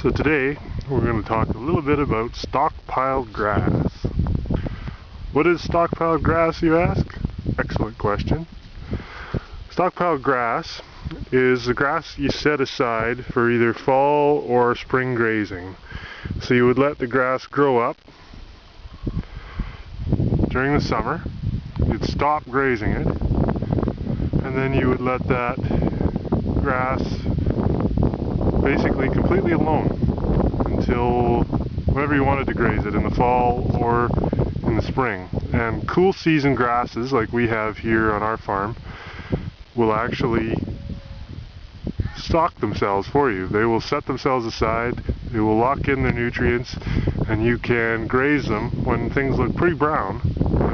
So today we're going to talk a little bit about stockpiled grass. What is stockpiled grass, you ask? Excellent question. Stockpiled grass is the grass you set aside for either fall or spring grazing. So you would let the grass grow up during the summer, you'd stop grazing it, and then you would let that grass basically completely alone until whenever you wanted to graze it, in the fall or in the spring. And cool season grasses like we have here on our farm will actually stock themselves for you. They will set themselves aside, they will lock in their nutrients, and you can graze them when things look pretty brown.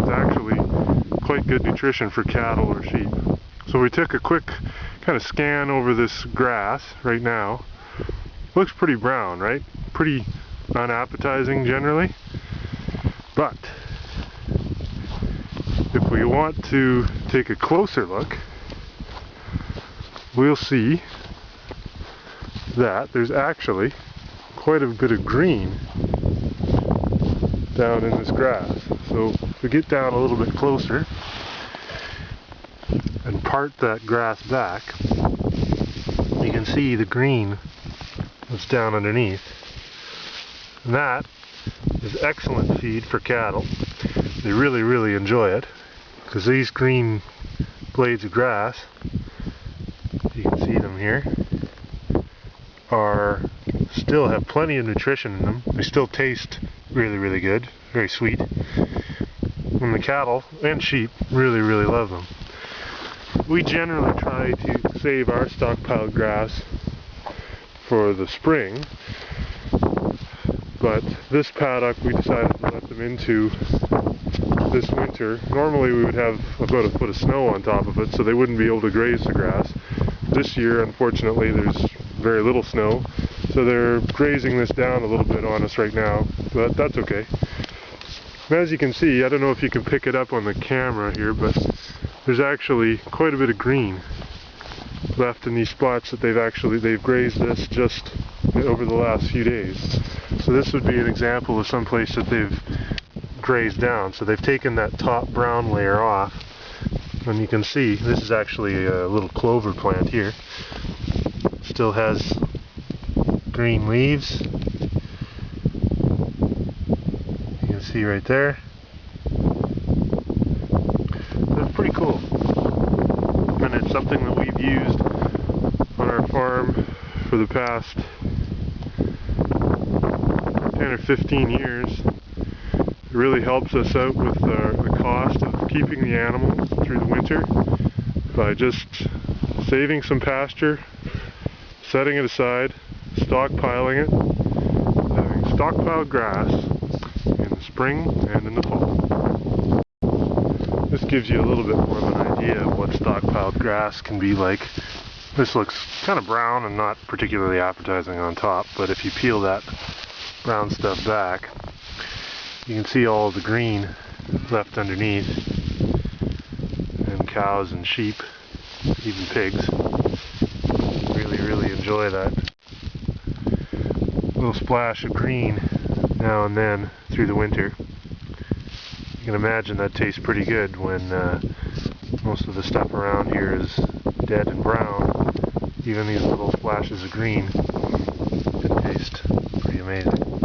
It's actually quite good nutrition for cattle or sheep. So we took a quick kind of scan over this grass right now. Looks pretty brown, right? Pretty unappetizing generally. But if we want to take a closer look, we'll see that there's actually quite a bit of green down in this grass. So if we get down a little bit closer and part that grass back, you can see the green that's down underneath. And that is excellent feed for cattle. They really enjoy it because these green blades of grass, you can see them here, still have plenty of nutrition in them. They still taste really good, very sweet. And the cattle and sheep really love them. We generally try to save our stockpiled grass for the spring, but this paddock we decided to let them into this winter. Normally we would have about a foot of snow on top of it, so they wouldn't be able to graze the grass. This year, unfortunately, there's very little snow, so they're grazing this down a little bit on us right now, but that's okay. And as you can see, I don't know if you can pick it up on the camera here, but there's actually quite a bit of green left in these spots that they've grazed this just over the last few days. So this would be an example of some place that they've grazed down. So they've taken that top brown layer off, and you can see this is actually a little clover plant here. Still has green leaves. You can see right there. That's pretty cool. And it's something that we've used on our farm for the past 10 or 15 years. It really helps us out with the cost of keeping the animals through the winter by just saving some pasture, setting it aside, stockpiling it, having stockpiled grass in the spring and in the fall. This gives you a little bit more of an idea of what stockpiled grass can be like. This looks kind of brown and not particularly appetizing on top, but if you peel that brown stuff back, you can see all the green left underneath, and cows and sheep, even pigs, really enjoy that little splash of green now and then through the winter. You can imagine that tastes pretty good when most of the stuff around here is dead and brown. Even these little splashes of green can taste pretty amazing.